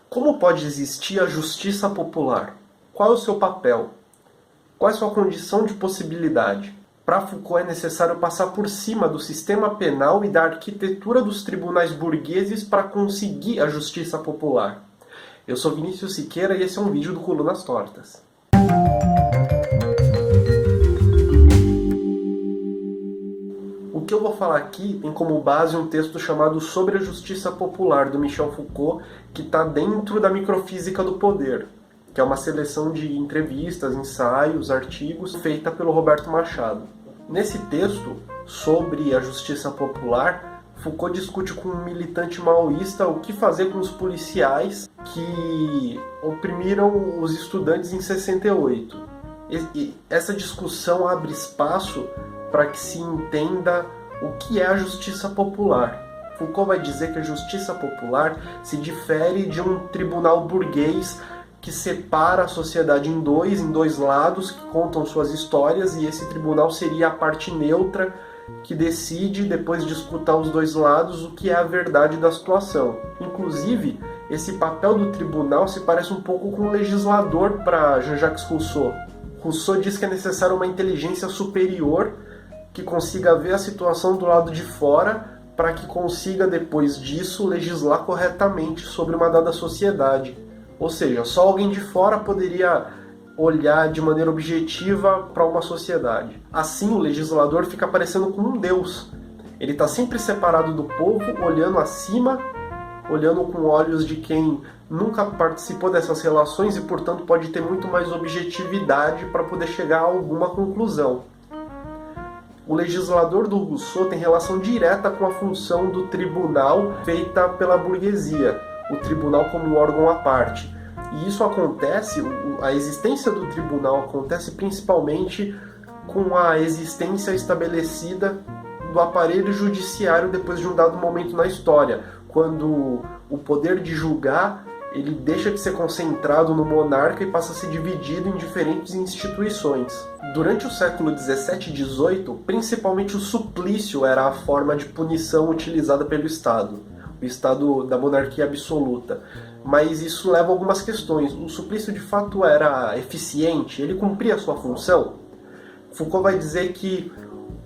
Como pode existir a justiça popular? Qual é o seu papel? Qual é a sua condição de possibilidade? Para Foucault é necessário passar por cima do sistema penal e da arquitetura dos tribunais burgueses para conseguir a justiça popular. Eu sou Vinícius Siqueira e esse é um vídeo do Colunas Tortas. O que eu vou falar aqui tem como base um texto chamado Sobre a Justiça Popular, do Michel Foucault, que está dentro da Microfísica do Poder, que é uma seleção de entrevistas, ensaios, artigos, feita pelo Roberto Machado. Nesse texto, sobre a justiça popular, Foucault discute com um militante maoísta o que fazer com os policiais que oprimiram os estudantes em 68. E essa discussão abre espaço para que se entenda o que é a justiça popular. Foucault vai dizer que a justiça popular se difere de um tribunal burguês que separa a sociedade em dois lados, que contam suas histórias, e esse tribunal seria a parte neutra que decide, depois de escutar os dois lados, o que é a verdade da situação. Inclusive, esse papel do tribunal se parece um pouco com o legislador para Jean-Jacques Rousseau. Rousseau diz que é necessária uma inteligência superior que consiga ver a situação do lado de fora para que consiga, depois disso, legislar corretamente sobre uma dada sociedade. Ou seja, só alguém de fora poderia olhar de maneira objetiva para uma sociedade. Assim, o legislador fica parecendo com um deus. Ele está sempre separado do povo, olhando acima, olhando com olhos de quem nunca participou dessas relações e, portanto, pode ter muito mais objetividade para poder chegar a alguma conclusão. O legislador do Rousseau tem relação direta com a função do tribunal feita pela burguesia, o tribunal como um órgão à parte. E isso acontece, a existência do tribunal acontece principalmente com a existência estabelecida do aparelho judiciário depois de um dado momento na história, quando o poder de julgar ele deixa de ser concentrado no monarca e passa a ser dividido em diferentes instituições. Durante o século XVII e XVIII, principalmente o suplício era a forma de punição utilizada pelo Estado, o Estado da monarquia absoluta. Mas isso leva a algumas questões. O suplício de fato era eficiente? Ele cumpria a sua função? Foucault vai dizer que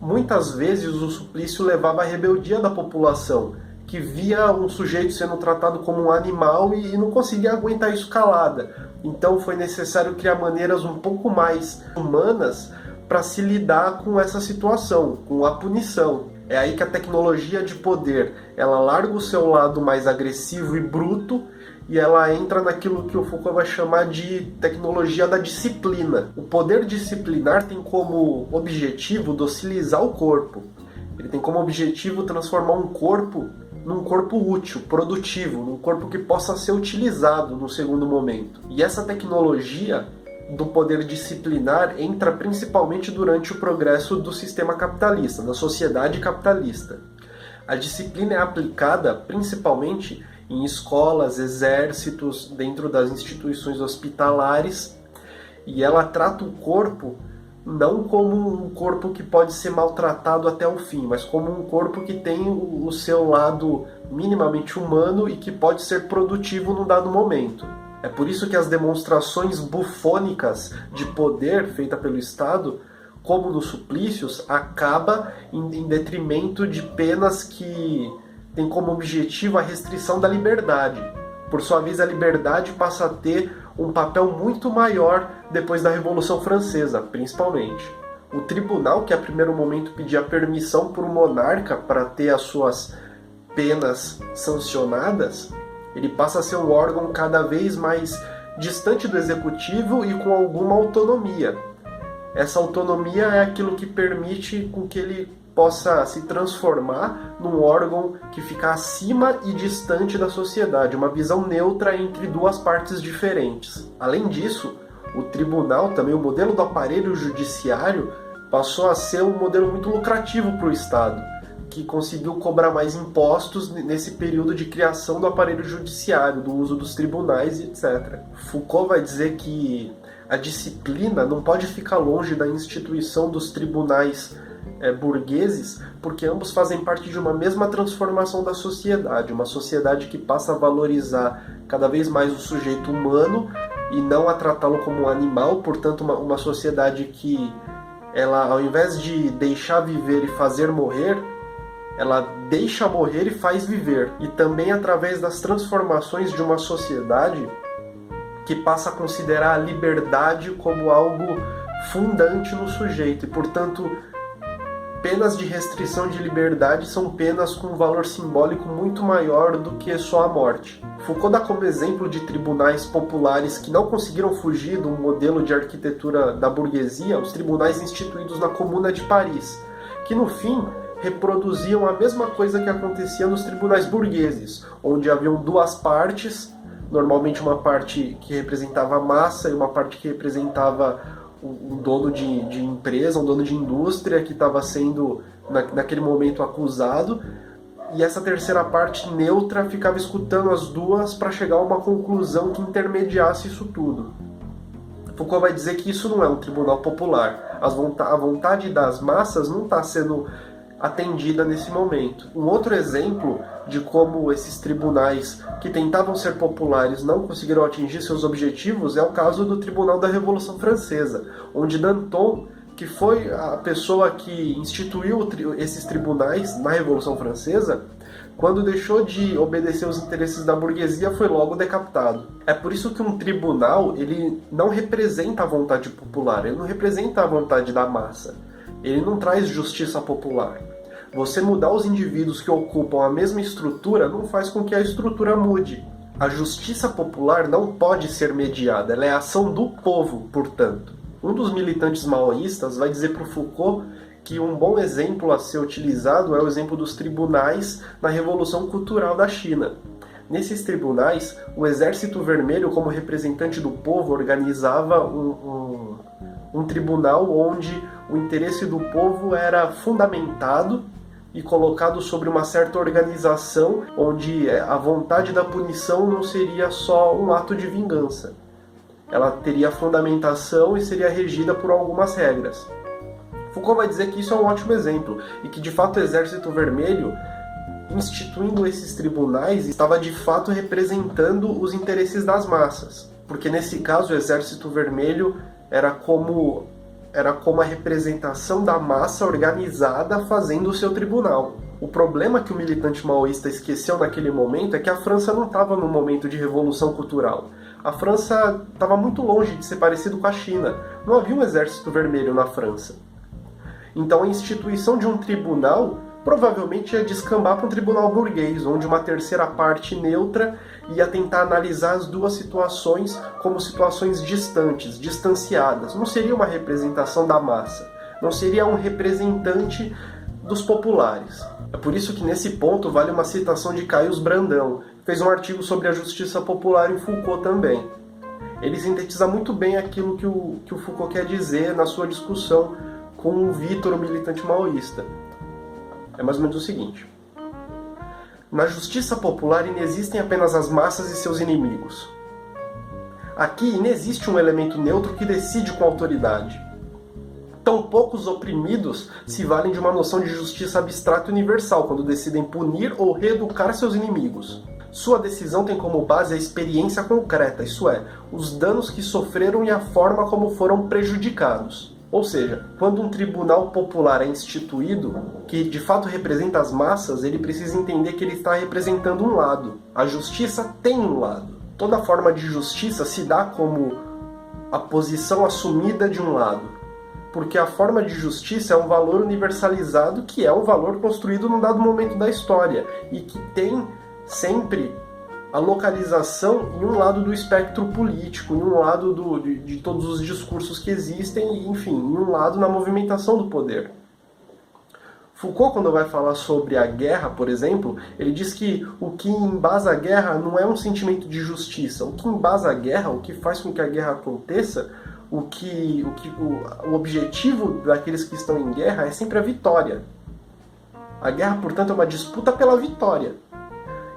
muitas vezes o suplício levava à rebeldia da população, que via um sujeito sendo tratado como um animal e não conseguia aguentar isso calada. Então foi necessário criar maneiras um pouco mais humanas para se lidar com essa situação, com a punição. É aí que a tecnologia de poder, ela larga o seu lado mais agressivo e bruto e ela entra naquilo que o Foucault vai chamar de tecnologia da disciplina. O poder disciplinar tem como objetivo docilizar o corpo. Ele tem como objetivo transformar um corpo num corpo útil, produtivo, num corpo que possa ser utilizado no segundo momento. E essa tecnologia do poder disciplinar entra principalmente durante o progresso do sistema capitalista, da sociedade capitalista. A disciplina é aplicada principalmente em escolas, exércitos, dentro das instituições hospitalares, e ela trata o corpo não como um corpo que pode ser maltratado até o fim, mas como um corpo que tem o seu lado minimamente humano e que pode ser produtivo num dado momento. É por isso que as demonstrações bufônicas de poder feita pelo Estado, como nos suplícios, acaba em detrimento de penas que têm como objetivo a restrição da liberdade. Por sua vez, a liberdade passa a ter um papel muito maior depois da Revolução Francesa, principalmente. O tribunal, que a primeiro momento pedia permissão para o monarca para ter as suas penas sancionadas, ele passa a ser um órgão cada vez mais distante do executivo e com alguma autonomia. Essa autonomia é aquilo que permite com que ele possa se transformar num órgão que fica acima e distante da sociedade, uma visão neutra entre duas partes diferentes. Além disso, o tribunal, também o modelo do aparelho judiciário, passou a ser um modelo muito lucrativo para o Estado, que conseguiu cobrar mais impostos nesse período de criação do aparelho judiciário, do uso dos tribunais, etc. Foucault vai dizer que a disciplina não pode ficar longe da instituição dos tribunais burgueses, porque ambos fazem parte de uma mesma transformação da sociedade, uma sociedade que passa a valorizar cada vez mais o sujeito humano e não a tratá-lo como um animal, portanto uma sociedade que ela, ao invés de deixar viver e fazer morrer, ela deixa morrer e faz viver. E também através das transformações de uma sociedade que passa a considerar a liberdade como algo fundante no sujeito. E, portanto, penas de restrição de liberdade são penas com um valor simbólico muito maior do que só a morte. Foucault dá como exemplo de tribunais populares que não conseguiram fugir do modelo de arquitetura da burguesia, os tribunais instituídos na Comuna de Paris, que no fim reproduziam a mesma coisa que acontecia nos tribunais burgueses, onde haviam duas partes, normalmente uma parte que representava a massa e uma parte que representava um dono de empresa, um dono de indústria que estava sendo, naquele momento, acusado, e essa terceira parte neutra ficava escutando as duas para chegar a uma conclusão que intermediasse isso tudo. Foucault vai dizer que isso não é um tribunal popular. A vontade das massas não está sendo atendida nesse momento. Um outro exemplo de como esses tribunais que tentavam ser populares não conseguiram atingir seus objetivos é o caso do Tribunal da Revolução Francesa, onde Danton, que foi a pessoa que instituiu esses tribunais na Revolução Francesa, quando deixou de obedecer os interesses da burguesia, foi logo decapitado. É por isso que um tribunal ele não representa a vontade popular, ele não representa a vontade da massa. Ele não traz justiça popular. Você mudar os indivíduos que ocupam a mesma estrutura não faz com que a estrutura mude. A justiça popular não pode ser mediada, ela é a ação do povo, portanto. Um dos militantes maoístas vai dizer para o Foucault que um bom exemplo a ser utilizado é o exemplo dos tribunais na Revolução Cultural da China. Nesses tribunais, o Exército Vermelho, como representante do povo, organizava um tribunal onde o interesse do povo era fundamentado e colocado sobre uma certa organização, onde a vontade da punição não seria só um ato de vingança. Ela teria fundamentação e seria regida por algumas regras. Foucault vai dizer que isso é um ótimo exemplo e que, de fato, o Exército Vermelho, instituindo esses tribunais, estava de fato representando os interesses das massas. Porque, nesse caso, o Exército Vermelho era como a representação da massa organizada fazendo o seu tribunal. O problema que o militante maoísta esqueceu naquele momento é que a França não estava num momento de revolução cultural. A França estava muito longe de ser parecido com a China. Não havia um exército vermelho na França. Então a instituição de um tribunal provavelmente ia descambar para um tribunal burguês, onde uma terceira parte neutra ia tentar analisar as duas situações como situações distantes, distanciadas. Não seria uma representação da massa, não seria um representante dos populares. É por isso que nesse ponto vale uma citação de Caius Brandão, que fez um artigo sobre a justiça popular em Foucault também. Ele sintetiza muito bem aquilo que o Foucault quer dizer na sua discussão com o Vitor, o militante maoísta. É mais ou menos o seguinte: na justiça popular inexistem apenas as massas e seus inimigos. Aqui inexiste um elemento neutro que decide com autoridade. Tampouco os oprimidos se valem de uma noção de justiça abstrata e universal quando decidem punir ou reeducar seus inimigos. Sua decisão tem como base a experiência concreta, isso é, os danos que sofreram e a forma como foram prejudicados. Ou seja, quando um tribunal popular é instituído, que de fato representa as massas, ele precisa entender que ele está representando um lado. A justiça tem um lado. Toda forma de justiça se dá como a posição assumida de um lado. Porque a forma de justiça é um valor universalizado, que é um valor construído num dado momento da história, e que tem sempre a localização em um lado do espectro político, em um lado de todos os discursos que existem, enfim, em um lado na movimentação do poder. Foucault, quando vai falar sobre a guerra, por exemplo, ele diz que o que embasa a guerra não é um sentimento de justiça. O que embasa a guerra, o que faz com que a guerra aconteça, o objetivo daqueles que estão em guerra é sempre a vitória. A guerra, portanto, é uma disputa pela vitória.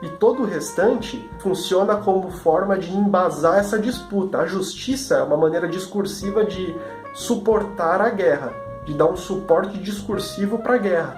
E todo o restante funciona como forma de embasar essa disputa. A justiça é uma maneira discursiva de suportar a guerra. de dar um suporte discursivo para a guerra.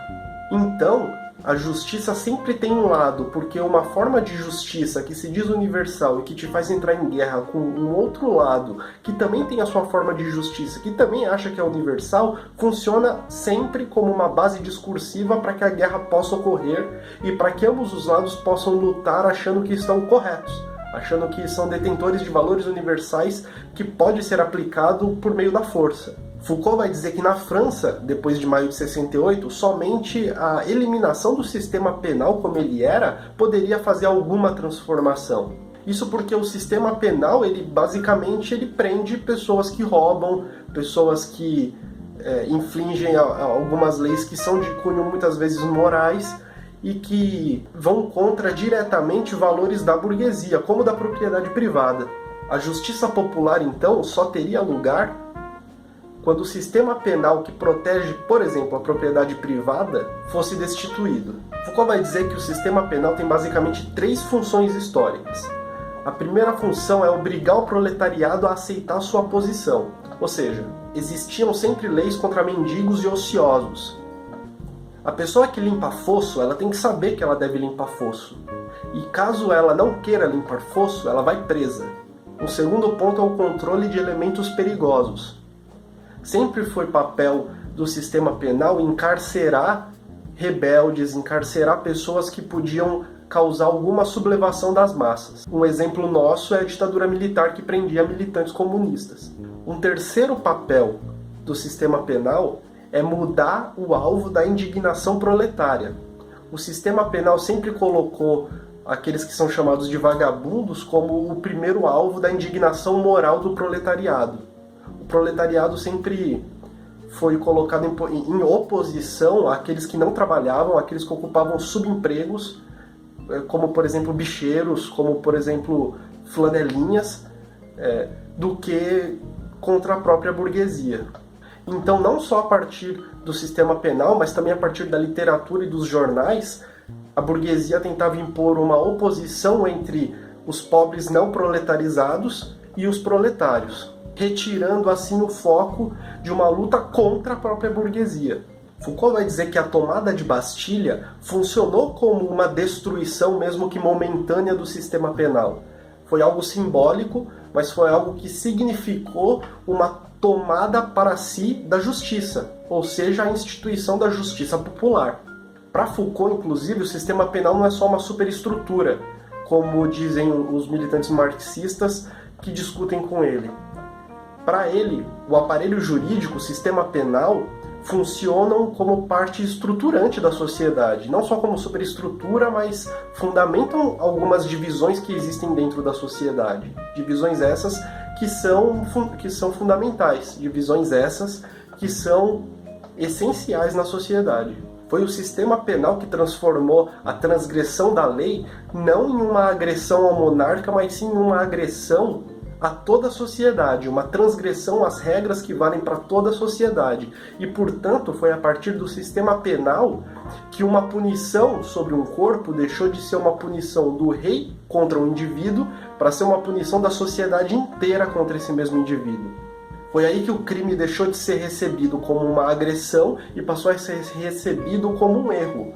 Então, a justiça sempre tem um lado, porque uma forma de justiça que se diz universal e que te faz entrar em guerra com um outro lado, que também tem a sua forma de justiça, que também acha que é universal, funciona sempre como uma base discursiva para que a guerra possa ocorrer e para que ambos os lados possam lutar achando que estão corretos, achando que são detentores de valores universais que pode ser aplicado por meio da força. Foucault vai dizer que na França, depois de maio de 68, somente a eliminação do sistema penal como ele era poderia fazer alguma transformação. Isso porque o sistema penal, basicamente prende pessoas que roubam, pessoas que infligem algumas leis que são de cunho muitas vezes morais e que vão contra diretamente valores da burguesia, como da propriedade privada. A justiça popular, então, só teria lugar quando o sistema penal que protege, por exemplo, a propriedade privada, fosse destituído. Foucault vai dizer que o sistema penal tem basicamente 3 funções históricas. A primeira função é obrigar o proletariado a aceitar sua posição, ou seja, existiam sempre leis contra mendigos e ociosos. A pessoa que limpa fosso, ela tem que saber que ela deve limpar fosso. E caso ela não queira limpar fosso, ela vai presa. O segundo ponto é o controle de elementos perigosos. Sempre foi papel do sistema penal encarcerar rebeldes, encarcerar pessoas que podiam causar alguma sublevação das massas. Um exemplo nosso é a ditadura militar que prendia militantes comunistas. Um terceiro papel do sistema penal é mudar o alvo da indignação proletária. O sistema penal sempre colocou aqueles que são chamados de vagabundos como o primeiro alvo da indignação moral do proletariado. O proletariado sempre foi colocado em oposição àqueles que não trabalhavam, àqueles que ocupavam subempregos, como, por exemplo, bicheiros, como, por exemplo, flanelinhas, do que contra a própria burguesia. Então, não só a partir do sistema penal, mas também a partir da literatura e dos jornais, a burguesia tentava impor uma oposição entre os pobres não proletarizados e os proletários, retirando assim o foco de uma luta contra a própria burguesia. Foucault vai dizer que a tomada de Bastilha funcionou como uma destruição, mesmo que momentânea, do sistema penal. Foi algo simbólico, mas foi algo que significou uma tomada para si da justiça, ou seja, a instituição da justiça popular. Para Foucault, inclusive, o sistema penal não é só uma superestrutura, como dizem os militantes marxistas que discutem com ele. Para ele, o aparelho jurídico, o sistema penal, funcionam como parte estruturante da sociedade, não só como superestrutura, mas fundamentam algumas divisões que existem dentro da sociedade. Divisões essas que são fundamentais, divisões essas que são essenciais na sociedade. Foi o sistema penal que transformou a transgressão da lei não em uma agressão ao monarca, mas sim em uma agressão a toda a sociedade, uma transgressão às regras que valem para toda a sociedade. E, portanto, foi a partir do sistema penal que uma punição sobre um corpo deixou de ser uma punição do rei contra um indivíduo para ser uma punição da sociedade inteira contra esse mesmo indivíduo. Foi aí que o crime deixou de ser recebido como uma agressão e passou a ser recebido como um erro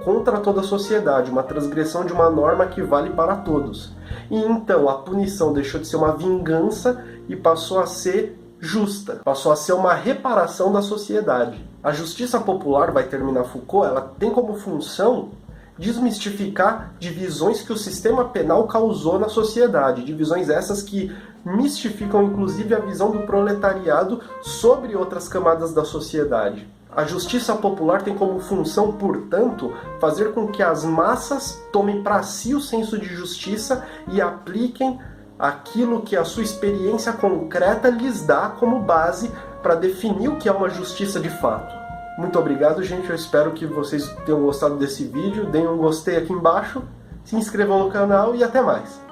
contra toda a sociedade, uma transgressão de uma norma que vale para todos. E então a punição deixou de ser uma vingança e passou a ser justa, passou a ser uma reparação da sociedade. A justiça popular, vai terminar Foucault, ela tem como função desmistificar divisões que o sistema penal causou na sociedade, divisões essas que mistificam inclusive a visão do proletariado sobre outras camadas da sociedade. A justiça popular tem como função, portanto, fazer com que as massas tomem para si o senso de justiça e apliquem aquilo que a sua experiência concreta lhes dá como base para definir o que é uma justiça de fato. Muito obrigado, gente. Eu espero que vocês tenham gostado desse vídeo. Deem um gostei aqui embaixo, se inscrevam no canal e até mais.